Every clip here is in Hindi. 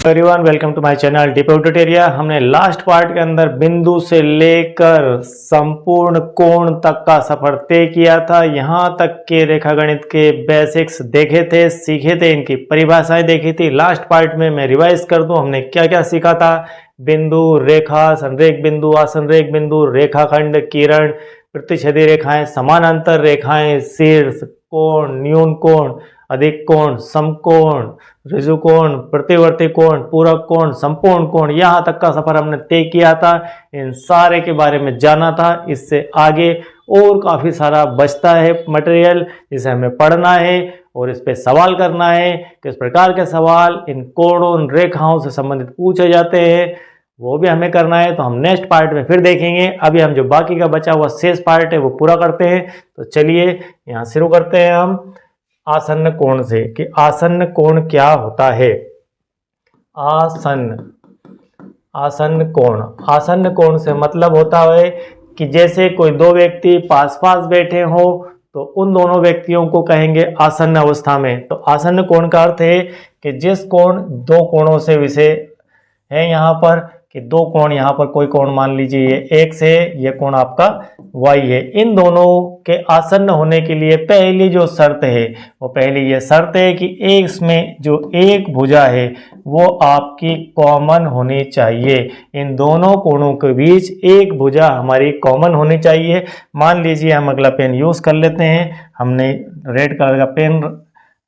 Everyone, welcome to my channel Deep tutorial. हमने लास्ट पार्ट के अंदर बिंदु से लेकर संपूर्ण कोण तक का सफर तय किया था। यहाँ तक के रेखागणित के बेसिक्स देखे थे, सीखे थे, इनकी परिभाषाएं देखी थी। लास्ट पार्ट में मैं रिवाइज कर दूं, हमने क्या क्या सीखा था। बिंदु, रेखा, संरेख बिंदु, असंरेख बिंदु, रेखाखंड, किरण, प्रतिच्छेदी रेखाएं, समानांतर रेखाएं, शीर्ष, कोण, न्यून कोण, अधिक कोण, समकोण, ऋजु कोण, प्रतिवर्ती कोण, पूरक कोण, संपूर्ण कोण, यहाँ तक का सफर हमने तय किया था। इन सारे के बारे में जाना था। इससे आगे और काफ़ी सारा बचता है मटेरियल, जिसे हमें पढ़ना है और इस पे सवाल करना है। किस प्रकार के सवाल इन कोणों, इन रेखाओं से संबंधित पूछे जाते हैं, वो भी हमें करना है। तो हम नेक्स्ट पार्ट में फिर देखेंगे। अभी हम जो बाकी का बचा हुआ शेष पार्ट है वो पूरा करते हैं। तो चलिए यहाँ शुरू करते हैं हम आसन्न कोण से कि आसन्न कोण क्या होता है। आसन्न कोण से मतलब होता है कि जैसे कोई दो व्यक्ति पास पास बैठे हो तो उन दोनों व्यक्तियों को कहेंगे आसन्न अवस्था में। तो आसन्न कोण का अर्थ है कि जिस कोण दो कोणों से विषय है, यहाँ पर कि दो कोण, यहाँ पर कोई कोण मान लीजिए ये x है, ये कोण आपका y है। इन दोनों के आसन्न होने के लिए पहली जो शर्त है वो पहली ये शर्त है कि इसमें जो एक भुजा है वो आपकी कॉमन होनी चाहिए। इन दोनों कोणों के बीच एक भुजा हमारी कॉमन होनी चाहिए। मान लीजिए हम अगला पेन यूज़ कर लेते हैं। हमने रेड कलर का पेन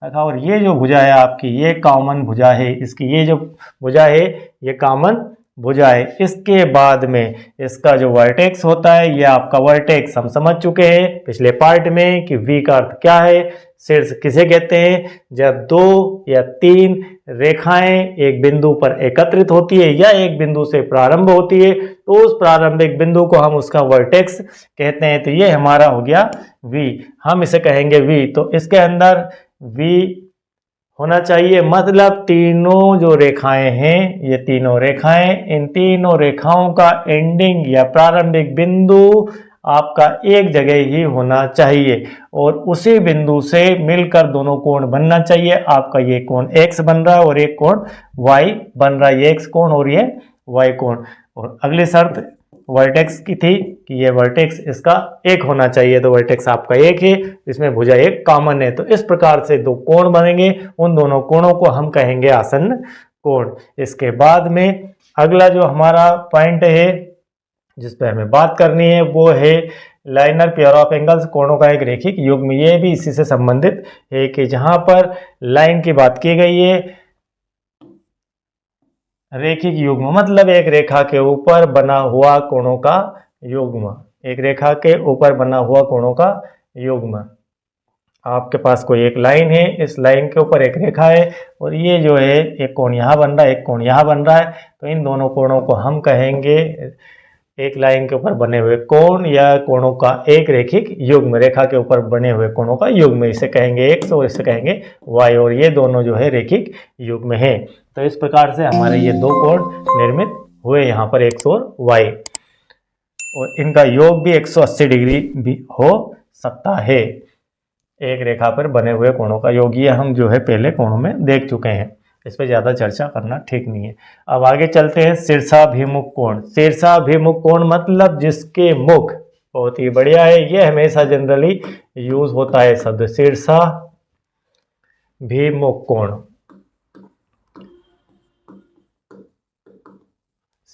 रखा और ये जो भुजा है आपकी, ये कॉमन भुजा है। इसकी ये जो भुजा है ये कॉमन भुजा है। इसके बाद में इसका जो वर्टेक्स होता है, ये आपका वर्टेक्स हम समझ चुके हैं पिछले पार्ट में कि V का अर्थ क्या है। शीर्ष किसे कहते हैं? जब दो या तीन रेखाएं एक बिंदु पर एकत्रित होती है या एक बिंदु से प्रारंभ होती है तो उस प्रारंभिक बिंदु को हम उसका वर्टेक्स कहते हैं। तो ये हमारा हो गया V, हम इसे कहेंगे V। तो इसके अंदर V होना चाहिए, मतलब तीनों जो रेखाएं हैं, ये तीनों रेखाएं, इन तीनों रेखाओं का एंडिंग या प्रारंभिक बिंदु आपका एक जगह ही होना चाहिए और उसी बिंदु से मिलकर दोनों कोण बनना चाहिए। आपका ये कोण x बन रहा है और एक कोण y बन रहा है, ये x कोण और ये y कोण। और अगली शर्त वर्टेक्स की थी कि ये वर्टेक्स इसका एक होना चाहिए। तो वर्टेक्स आपका एक है, इसमें भुजा एक कॉमन है। तो इस प्रकार से दो कोण बनेंगे, उन दोनों कोणों को हम कहेंगे आसन्न कोण। इसके बाद में अगला जो हमारा पॉइंट है जिस पे हमें बात करनी है वो है लाइनर पेयर ऑफ एंगल्स, कोणों का एक रेखिक युग्म। ये भी इसी से संबंधित है कि जहां पर लाइन की बात की गई है, रेखिक युग्म मतलब एक रेखा के ऊपर बना हुआ कोणों का युग्म। एक रेखा के ऊपर बना हुआ कोणों का युग्म। आपके पास कोई एक लाइन है, इस लाइन के ऊपर एक रेखा है और ये जो है एक कोण यहाँ बन रहा है, एक कोण यहाँ बन रहा है। तो इन दोनों कोणों को हम कहेंगे एक लाइन के ऊपर बने हुए कोण या कोणों का एक रेखिक युग्म। रेखा के ऊपर बने हुए कोणों का युग्म, इसे कहेंगे x और इसे कहेंगे y, और ये दोनों जो है रेखिक युग्म है। तो इस प्रकार से हमारे ये दो कोण निर्मित हुए यहाँ पर x और y, और इनका योग भी 180 डिग्री भी हो सकता है। एक रेखा पर बने हुए कोणों का योग ये हम जो है पहले कोणों में देख चुके हैं, इस पर ज़्यादा चर्चा करना ठीक नहीं है। अब आगे चलते हैं शीर्षाभिमुख कोण। शीर्षाभिमुख कोण मतलब जिसके मुख, बहुत ही बढ़िया है, ये हमेशा जनरली यूज होता है शब्द शीर्षाभिमुख कोण।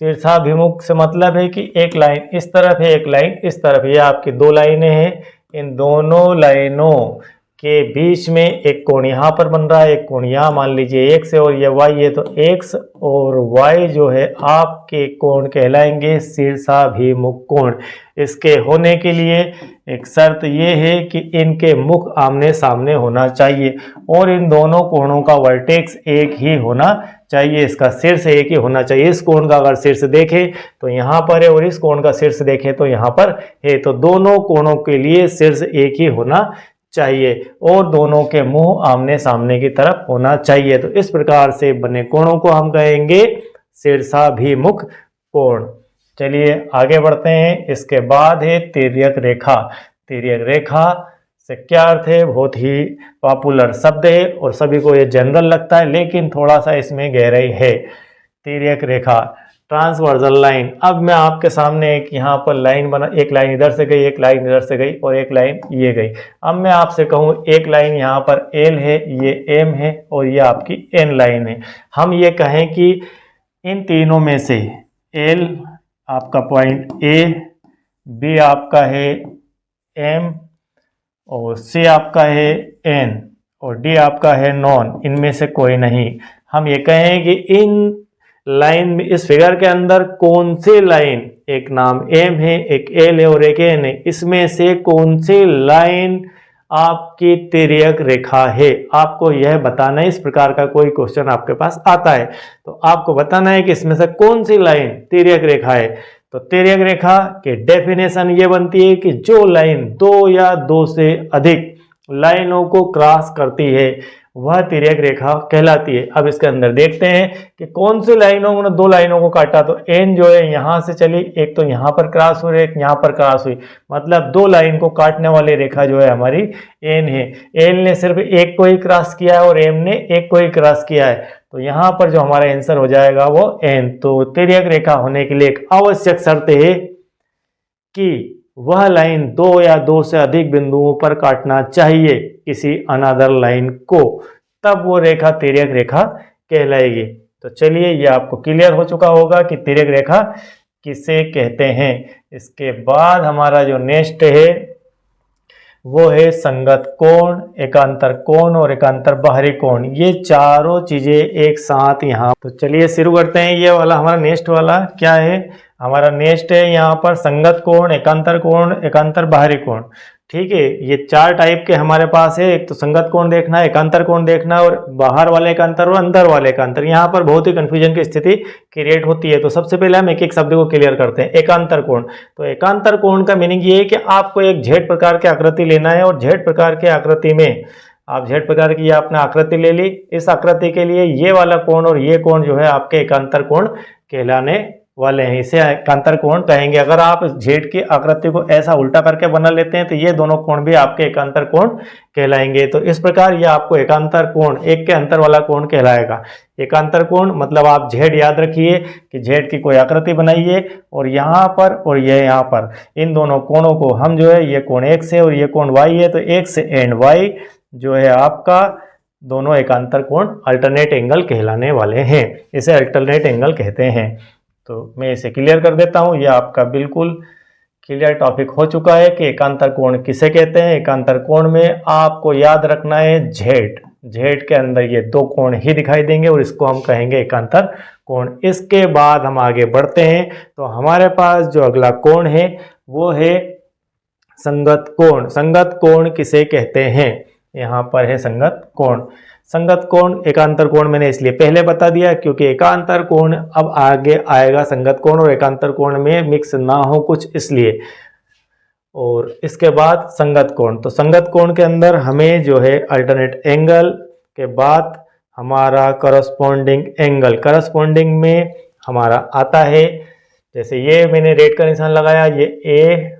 शीर्षाभिमुख से मतलब है कि एक लाइन इस तरफ है, एक लाइन इस तरफ। ये आपकी दो लाइनें हैं, इन दोनों लाइनों के बीच में एक कोण यहाँ पर बन रहा है, एक कोण यहाँ, मान लीजिए x है और ये y है। तो x और y जो है आपके कोण कहलाएंगे शीर्षाभिमुख कोण। इसके होने के लिए एक शर्त ये है कि इनके मुख आमने सामने होना चाहिए और इन दोनों कोणों का वर्टेक्स एक ही होना चाहिए, इसका शीर्ष एक ही होना चाहिए। इस कोण का अगर शीर्ष देखें तो यहाँ पर है और इस कोण का शीर्ष देखें तो यहाँ पर है। तो दोनों कोणों के लिए शीर्ष एक ही होना चाहिए और दोनों के मुंह आमने सामने की तरफ होना चाहिए। तो इस प्रकार से बने कोणों को हम कहेंगे शीर्षाभिमुख कोण। चलिए आगे बढ़ते हैं। इसके बाद है तिर्यक रेखा। तिर्यक रेखा से क्या अर्थ है, बहुत ही पॉपुलर शब्द है और सभी को ये जनरल लगता है, लेकिन थोड़ा सा इसमें गहराई है। तिर्यक रेखा, ट्रांसवर्सल लाइन। अब मैं आपके सामने एक यहाँ पर लाइन बना, एक लाइन इधर से गई, एक लाइन इधर से गई और एक लाइन ये गई। अब मैं आपसे कहूँ एक लाइन यहाँ पर एल है, ये एम है और ये आपकी एन लाइन है। हम ये कहें कि इन तीनों में से एल आपका पॉइंट ए, बी आपका है एम और सी आपका है एन और डी आपका है नॉन, इनमें से कोई नहीं। हम ये कहें कि इन लाइन में, इस फिगर के अंदर कौन सी लाइन, एक नाम एम है, एक एल है और एक एन है, इसमें से कौन सी लाइन आपकी तिर्यक रेखा है, आपको यह बताना है। इस प्रकार का कोई क्वेश्चन आपके पास आता है तो आपको बताना है कि इसमें से कौन सी लाइन तिर्यक रेखा है। तो तिर्यक रेखा की डेफिनेशन ये बनती है कि जो लाइन दो या दो से अधिक लाइनों को क्रॉस करती है वह तिर्यक रेखा कहलाती है। अब इसके अंदर देखते हैं कि कौन सी लाइनों ने दो लाइनों को काटा। तो एन जो है यहां से चली, एक तो यहां पर क्रॉस हुई, एक यहां पर क्रॉस हुई, मतलब दो लाइन को काटने वाली रेखा जो है हमारी एन है। एन ने सिर्फ एक को ही क्रॉस किया है और एम ने एक को ही क्रॉस किया है, तो यहां पर जो हमारा आंसर हो जाएगा वो एन। तो तिर्यक रेखा होने के लिए एक आवश्यक शर्त है कि वह लाइन दो या दो से अधिक बिंदुओं पर काटना चाहिए किसी अनदर लाइन को, तब वो रेखा तिर्यक रेखा कहलाएगी। तो चलिए ये आपको क्लियर हो चुका होगा कि तिर्यक रेखा किसे कहते हैं। इसके बाद हमारा जो नेक्स्ट है वो है संगत कोण, एकांतर कोण और एकांतर बाहरी कोण। ये चारों चीजें एक साथ यहाँ, तो चलिए शुरू करते हैं। ये वाला हमारा नेक्स्ट वाला क्या है, हमारा नेक्स्ट है यहाँ पर संगत कोण, एकांतर बाहरी कोण। ठीक है, ये चार टाइप के हमारे पास है। एक तो संगत कोण देखना है, एकांतर कोण देखना है और बाहर वाले एकांतर और अंदर वाले एकांतर। यहाँ पर बहुत ही कंफ्यूजन की स्थिति क्रिएट होती है। तो सबसे पहले हम एक एक शब्द को क्लियर करते हैं। एकांतर कोण, तो एकांतर कोण का मीनिंग ये है कि आपको एक जेड प्रकार की आकृति लेना है और जेड प्रकार की आकृति में आप जेड प्रकार की आपने आकृति ले ली। इस आकृति के लिए ये वाला कोण और ये कोण जो है आपके एकांतर कोण कहलाने वाले हैं, इसे एकांतर कोण कहेंगे। अगर आप जेड की आकृति को ऐसा उल्टा करके बना लेते हैं तो ये दोनों कोण भी आपके एकांतर कोण कहलाएंगे। तो इस प्रकार ये आपको एकांतर कोण, एक के अंतर वाला कोण कहलाएगा। एकांतर कोण मतलब आप जेड याद रखिए कि जेड की कोई आकृति बनाइए और यहाँ पर और ये यहाँ पर, इन दोनों कोणों को हम जो है, ये कोण एक्स है और ये कोण वाई है, तो एक्स एंड वाई जो है आपका दोनों एकांतर कोण अल्टरनेट एंगल कहलाने वाले हैं। इसे अल्टरनेट एंगल कहते हैं। तो मैं इसे क्लियर कर देता हूँ। यह आपका बिल्कुल क्लियर टॉपिक हो चुका है कि एकांतर कोण किसे कहते हैं। एकांतर कोण में आपको याद रखना है जेड, जेड के अंदर ये दो कोण ही दिखाई देंगे और इसको हम कहेंगे एकांतर कोण। इसके बाद हम आगे बढ़ते हैं तो हमारे पास जो अगला कोण है वो है संगत कोण। संगत कोण किसे कहते हैं, यहाँ पर है संगत कोण। संगत कोण, एकांतर कोण मैंने इसलिए पहले बता दिया क्योंकि एकांतर कोण अब आगे आएगा संगत कोण और एकांतर कोण में मिक्स ना हो कुछ, इसलिए। और इसके बाद संगत कोण, तो संगत कोण के अंदर हमें जो है अल्टरनेट एंगल के बाद हमारा करस्पॉन्डिंग एंगल, करस्पॉन्डिंग में हमारा आता है, जैसे ये मैंने रेड का निशान लगाया, ये ए,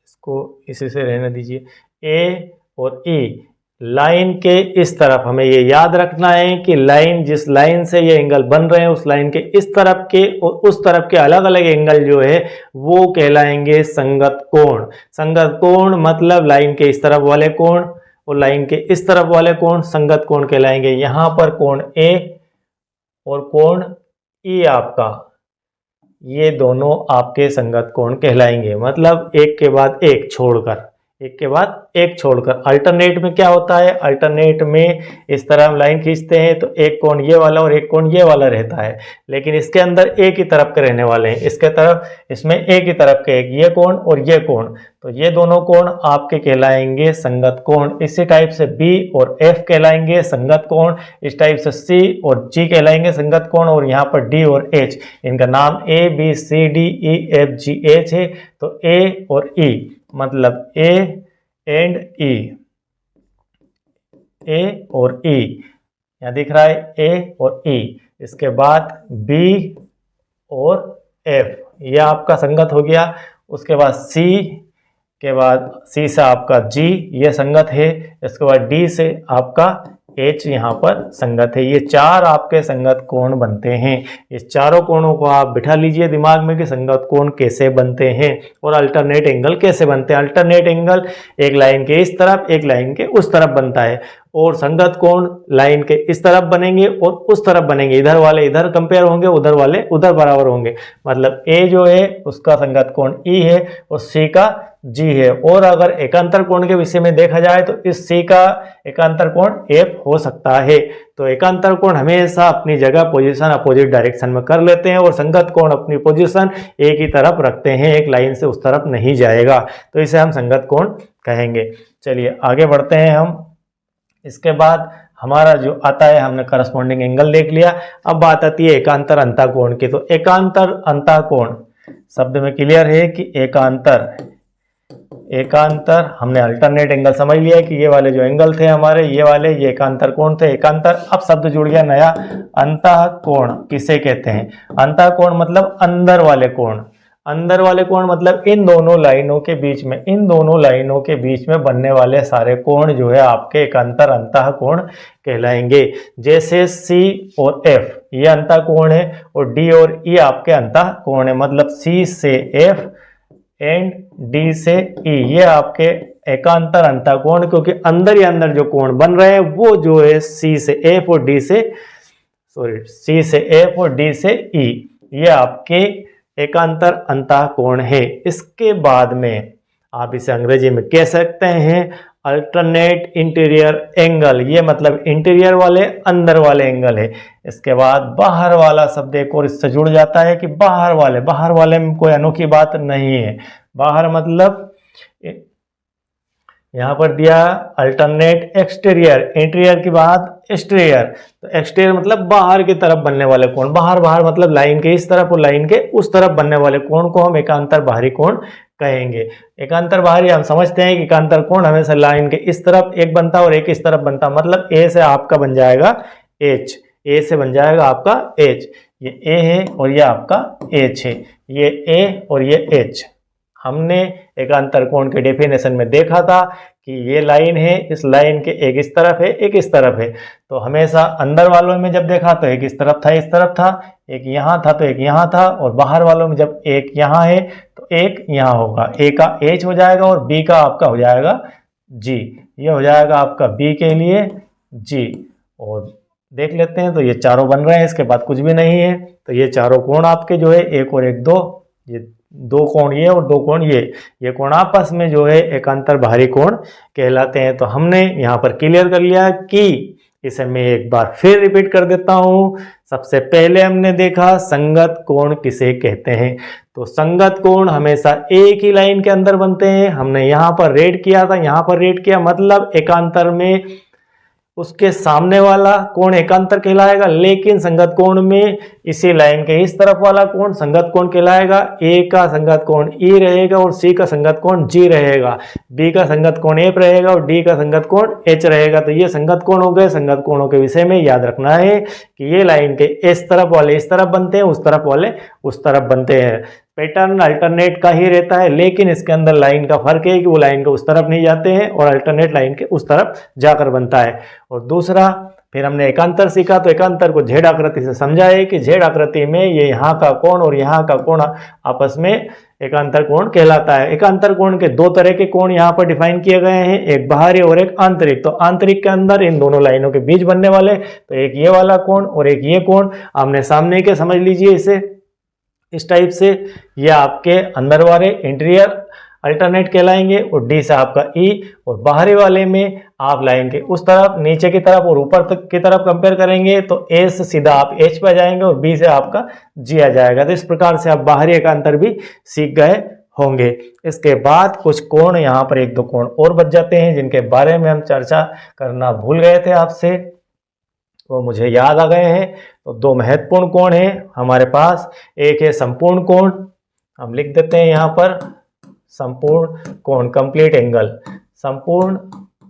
इसको इसी से रहने दीजिए, ए और ई लाइन के इस तरफ हमें ये याद रखना है कि लाइन, जिस लाइन से ये एंगल बन रहे हैं उस लाइन के इस तरफ के और उस तरफ के अलग अलग एंगल जो है वो कहलाएंगे संगत कोण। संगत कोण मतलब लाइन के इस तरफ वाले कोण और लाइन के इस तरफ वाले कोण संगत कोण कहलाएंगे। यहाँ पर कोण ए और कोण ई आपका, ये दोनों आपके संगत कोण कहलाएंगे। मतलब एक के बाद एक छोड़कर, एक के बाद एक छोड़कर। अल्टरनेट में क्या होता है, अल्टरनेट में इस तरह हम लाइन खींचते हैं तो एक कोण ये वाला और एक कोण ये वाला रहता है, लेकिन इसके अंदर एक ही तरफ के रहने वाले हैं। इसके तरफ, इसमें एक ही तरफ के, एक ये कोण और ये कोण, तो ये दोनों कोण आपके कहलाएंगे संगत कोण। इसी टाइप से बी और एफ कहलाएंगे संगत कोण, इस टाइप से सी और जी कहलाएंगे संगत कोण, और यहाँ पर डी और एच, इनका नाम A B C D E F G H है। तो ए और ई मतलब ए एंड ई, ए और ई, यहाँ दिख रहा है ए और ई। इसके बाद बी और एफ, यह आपका संगत हो गया। उसके बाद सी के बाद C से आपका G ये संगत है, इसके बाद D से आपका H यहाँ पर संगत है। ये चार आपके संगत कोण बनते हैं। इस चारों कोणों को आप बिठा लीजिए दिमाग में कि संगत कोण कैसे बनते हैं और अल्टरनेट एंगल कैसे बनते हैं। अल्टरनेट एंगल एक लाइन के इस तरफ एक लाइन के उस तरफ बनता है और संगत कोण लाइन के इस तरफ बनेंगे और उस तरफ बनेंगे। इधर वाले इधर कंपेयर होंगे, उधर वाले उधर बराबर होंगे। मतलब A जो है उसका संगत कोण E है और C का G है। और अगर एकांतर कोण के विषय में देखा जाए तो इस C का एकांतर कोण F हो सकता है। तो एकांतर कोण हमेशा अपनी जगह पोजीशन अपोजिट डायरेक्शन में कर लेते हैं और संगत कोण अपनी पोजीशन एक ही तरफ रखते हैं, एक लाइन से उस तरफ नहीं जाएगा, तो इसे हम संगत कोण कहेंगे। चलिए आगे बढ़ते हैं हम। इसके बाद हमारा जो आता है, हमने करस्पॉन्डिंग एंगल देख लिया। अब बात आती है एकांतर अंतःकोण की। तो एकांतर अंतःकोण शब्द में क्लियर है कि एकांतर हमने अल्टरनेट एंगल समझ लिया है कि ये वाले जो एंगल थे हमारे ये वाले ये एकांतर कोण थे। एकांतर, अब शब्द जुड़ गया नया, अंतःकोण किसे कहते हैं? अंतःकोण मतलब अंदर वाले कोण। अंदर वाले कोण मतलब इन दोनों लाइनों के बीच में, इन दोनों लाइनों के बीच में बनने वाले सारे कोण जो है आपके एकांतर अंतःकोण कहलाएंगे। जैसे C और F ये अंतःकोण है और D और E आपके अंतःकोण है। मतलब C से F एंड D से E ये आपके एकांतर अंतःकोण, क्योंकि अंदर ही अंदर जो कोण बन रहे हैं वो जो है C से F और D से E ये आपके एकांतर अंतःकोण है। इसके बाद में आप इसे अंग्रेजी में कह सकते हैं अल्टरनेट इंटीरियर एंगल। ये मतलब इंटीरियर वाले अंदर वाले एंगल है। इसके बाद बाहर वाला शब्द एक और इससे जुड़ जाता है कि बाहर वाले में कोई अनोखी बात नहीं है। बाहर मतलब यहाँ पर दिया अल्टरनेट एक्सटीरियर, इंटीरियर की बात एक्सटीरियर, तो एक्सटीरियर मतलब बाहर की तरफ बनने वाले कोण। बाहर मतलब लाइन के इस तरफ और लाइन के उस तरफ बनने वाले कोण को हम एकांतर बाहरी कोण कहेंगे। एकांतर बाहरी हम समझते हैं कि एकांतर कोण हमेशा लाइन के इस तरफ एक बनता और एक इस तरफ बनता। मतलब A से आपका बन जाएगा H, A से बन जाएगा आपका H, ये A है और ये आपका H है, ये A और ये H। हमने एकांतर कोण के डेफिनेशन में देखा था कि ये लाइन है, इस लाइन के एक इस तरफ है एक इस तरफ है। तो हमेशा अंदर वालों में जब देखा तो एक इस तरफ था इस तरफ था, एक यहाँ था तो एक यहाँ था, और बाहर वालों में जब एक यहाँ है तो एक यहाँ होगा। A का H हो जाएगा और B का आपका हो जाएगा G। ये हो जाएगा आपका B के लिए G। और देख लेते हैं तो ये चारों बन रहे हैं, इसके बाद कुछ भी नहीं है। तो ये चारों कोण आपके जो है एक और एक दो, ये दो कोण ये और दो कोण ये कोण आपस में जो है एकांतर बाहरी कोण कहलाते हैं। तो हमने यहाँ पर क्लियर कर लिया कि इसे मैं एक बार फिर रिपीट कर देता हूँ। सबसे पहले हमने देखा संगत कोण किसे कहते हैं। तो संगत कोण हमेशा एक ही लाइन के अंदर बनते हैं। हमने यहाँ पर रेड किया था, यहाँ पर रेड किया, मतलब एकांतर में उसके सामने वाला कोण एकांतर कहलाएगा, लेकिन संगत कोण में इसी लाइन के इस तरफ वाला कोण संगत कोण कहलाएगा। A का संगत कोण E रहेगा और C का संगत कोण G रहेगा, B का संगत कोण F रहेगा और D का संगत कोण H रहेगा। तो ये संगत कोण हो गए। संगत कोणों के विषय में याद रखना है कि ये लाइन के इस तरफ वाले इस तरफ बनते हैं, उस तरफ वाले उस तरफ बनते हैं। पैटर्न अल्टरनेट का ही रहता है, लेकिन इसके अंदर लाइन का फर्क है कि वो लाइन के उस तरफ नहीं जाते हैं और अल्टरनेट लाइन के उस तरफ जाकर बनता है। और दूसरा फिर हमने एकांतर सीखा, तो एकांतर को झेड आकृति से समझा है कि झेड आकृति में ये यहाँ का कोण और यहाँ का कोण आपस में एकांतर कोण कहलाता है। एकांतर कोण के दो तरह के कोण यहाँ पर डिफाइन किए गए हैं, एक बाहरी और एक आंतरिक। तो आंतरिक के अंदर इन दोनों लाइनों के बीच बनने वाले, तो एक ये वाला कोण और एक ये कोण आमने सामने के समझ लीजिए इसे इस टाइप से। ये आपके अंदर वाले इंटीरियर अल्टरनेट कहलाएंगे और डी से आपका ई, और बाहरी वाले में आप लाइन के उस तरफ नीचे की तरफ और ऊपर तक की तरफ कंपेयर करेंगे तो ए से सीधा आप एच पे जाएंगे और बी से आपका जी आ जाएगा। तो इस प्रकार से आप बाहरी एकांतर भी सीख गए होंगे। इसके बाद कुछ कोण यहाँ पर एक दो कोण और बच जाते हैं जिनके बारे में हम चर्चा करना भूल गए थे आपसे, वो मुझे याद आ गए हैं। तो दो महत्वपूर्ण कोण हैं हमारे पास। एक है संपूर्ण कोण, हम लिख देते हैं यहाँ पर संपूर्ण कोण, कंप्लीट एंगल। संपूर्ण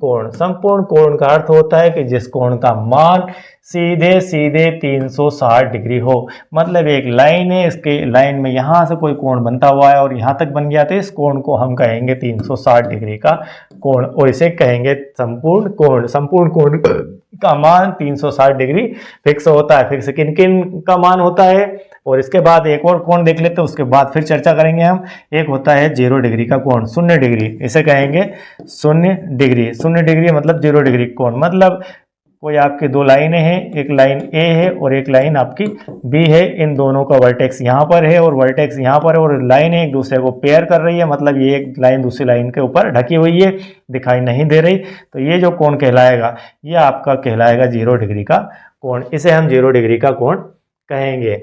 कोण। संपूर्ण कोण का अर्थ होता है कि जिस कोण का मान सीधे सीधे 360 डिग्री हो। मतलब एक लाइन है, इसके लाइन में यहाँ से कोई कोण बनता हुआ है और यहाँ तक बन गया, तो इस कोण को हम कहेंगे 360 डिग्री का कोण, और इसे कहेंगे संपूर्ण कोण। संपूर्ण कोण का मान 360 डिग्री फिक्स होता है। फिक्स किन किन का मान होता है, और इसके बाद एक और कोण देख लेते हैं, उसके बाद फिर चर्चा करेंगे हम। एक होता है 0 डिग्री का कोण, 0 डिग्री, इसे कहेंगे 0 डिग्री। 0 डिग्री मतलब 0 डिग्री कोण। मतलब कोई आपकी दो लाइनें हैं, एक लाइन ए है और एक लाइन आपकी बी है, इन दोनों का वर्टेक्स यहाँ पर है और वर्टेक्स यहाँ पर है, और लाइन एक दूसरे को पेयर कर रही है। मतलब ये एक लाइन दूसरी लाइन के ऊपर ढकी हुई है, दिखाई नहीं दे रही, तो ये जो कोण कहलाएगा ये आपका कहलाएगा 0 डिग्री का कोण। इसे हम 0 डिग्री का कोण कहेंगे।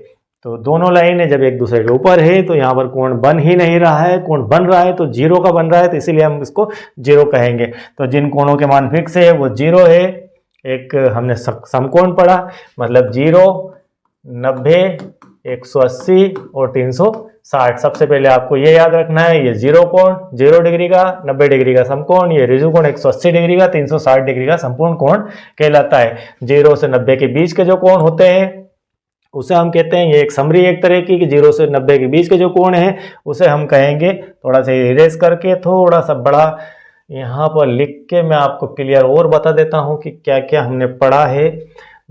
तो दोनों लाइनें जब एक दूसरे के ऊपर है तो यहाँ पर कोण बन ही नहीं रहा है, कोण बन रहा है तो 0 का बन रहा है, तो इसीलिए हम इसको 0 कहेंगे। तो जिन कोणों के मान फिक्स है वो 0 है। एक हमने समकोण पढ़ा, मतलब 0, 90, 180 और 360। सबसे पहले आपको ये याद रखना है, ये 0 कोण 0 डिग्री का, 90 डिग्री का समकोण, ये ऋजु कोण 180 डिग्री का, 360 डिग्री का संपूर्ण कोण कहलाता है। 0 से 90 के बीच के जो कोण होते हैं उसे हम कहते हैं, ये एक समरी एक तरह की, कि 0 से 90 के बीच के जो कोण है उसे हम कहेंगे, थोड़ा सा इरेज करके थोड़ा सा बड़ा यहाँ पर लिख के मैं आपको क्लियर और बता देता हूँ कि क्या क्या हमने पढ़ा है।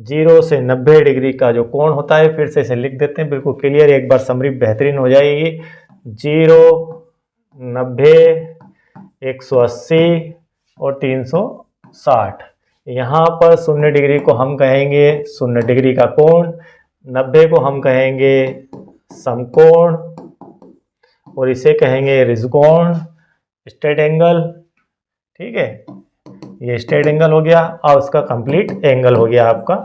0 से 90 डिग्री का जो कोण होता है, फिर से इसे लिख देते हैं बिल्कुल क्लियर, एक बार समरी बेहतरीन हो जाएगी। 0, 90, 180 और 360। यहाँ पर 0 डिग्री को हम कहेंगे 0 डिग्री का कोण, 90 को हम कहेंगे समकोण, और इसे कहेंगे ऋजुकोण, स्ट्रेट एंगल। ठीक है, ये स्ट्रेट एंगल हो गया और उसका कंप्लीट एंगल हो गया आपका,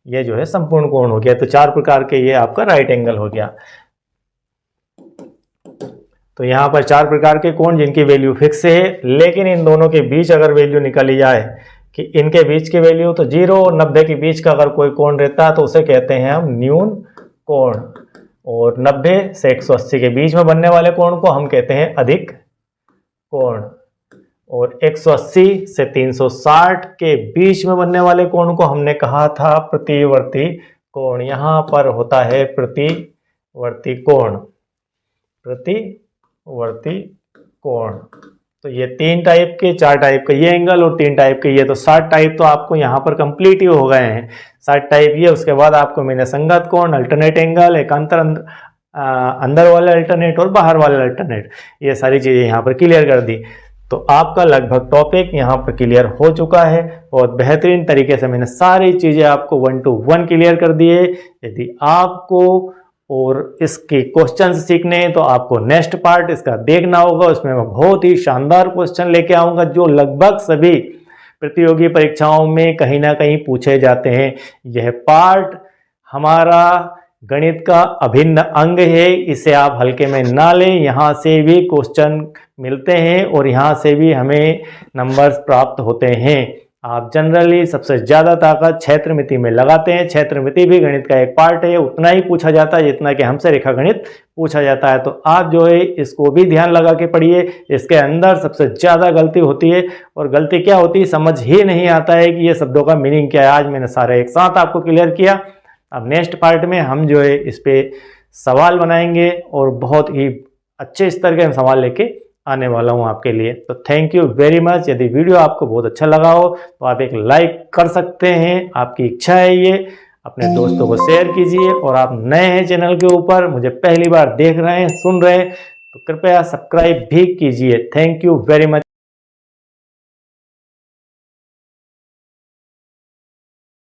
ये जो है संपूर्ण कोण हो गया। तो 4 प्रकार के ये आपका राइट एंगल हो गया। तो यहाँ पर 4 प्रकार के कोण जिनकी वैल्यू फिक्स है, लेकिन इन दोनों के बीच अगर वैल्यू निकाली जाए कि इनके बीच की वैल्यू, तो 0 और 90 के बीच का अगर कोई कोण रहता है तो उसे कहते हैं हम न्यून कोण, और 90 से 180 के बीच में बनने वाले कोण को हम कहते हैं अधिक कोण, और 180 से 360 के बीच में बनने वाले कोण को हमने कहा था प्रतिवर्ती कोण। यहाँ पर होता है प्रतिवर्ती कोण, प्रतिवर्ती कोण। तो ये 3 टाइप के, 4 टाइप के ये एंगल और 3 टाइप के ये, तो 7 टाइप तो आपको यहाँ पर कंप्लीट ही हो गए हैं। 7 टाइप ये, उसके बाद आपको मैंने संगत कोण, अल्टरनेट एंगल, एकांतर अंदर वाले अल्टरनेट और बाहर वाले अल्टरनेट, ये सारी चीज़ें यहाँ पर क्लियर कर दी। तो आपका लगभग टॉपिक यहाँ पर क्लियर हो चुका है, और बेहतरीन तरीके से मैंने सारी चीज़ें आपको 1 to 1 क्लियर कर दी है। यदि आपको और इसके क्वेश्चन सीखने हैं तो आपको नेक्स्ट पार्ट इसका देखना होगा, उसमें मैं बहुत ही शानदार क्वेश्चन लेके आऊँगा जो लगभग सभी प्रतियोगी परीक्षाओं में कहीं ना कहीं पूछे जाते हैं। यह पार्ट हमारा गणित का अभिन्न अंग है, इसे आप हल्के में ना लें। यहाँ से भी क्वेश्चन मिलते हैं और यहाँ से भी हमें नंबर्स प्राप्त होते हैं। आप जनरली सबसे ज़्यादा ताकत क्षेत्रमिति में लगाते हैं। क्षेत्रमिति भी गणित का एक पार्ट है, उतना ही पूछा जाता है जितना कि हमसे रेखागणित पूछा जाता है। तो आप जो है इसको भी ध्यान लगा के पढ़िए। इसके अंदर सबसे ज़्यादा गलती होती है, और गलती क्या होती है समझ ही नहीं आता है कि ये शब्दों का मीनिंग क्या है। आज मैंने सारे एक साथ आपको क्लियर किया। अब नेक्स्ट पार्ट में हम जो है इस पे सवाल बनाएंगे और बहुत ही अच्छे स्तर के सवाल लेके आने वाला हूं आपके लिए। तो थैंक यू वेरी मच। यदि वीडियो आपको बहुत अच्छा लगा हो तो आप एक लाइक कर सकते हैं, आपकी इच्छा है ये। अपने दोस्तों को शेयर कीजिए, और आप नए हैं चैनल के ऊपर, मुझे पहली बार देख रहे हैं, सुन रहे हैं, तो कृपया सब्सक्राइब भी कीजिए। Thank you very much.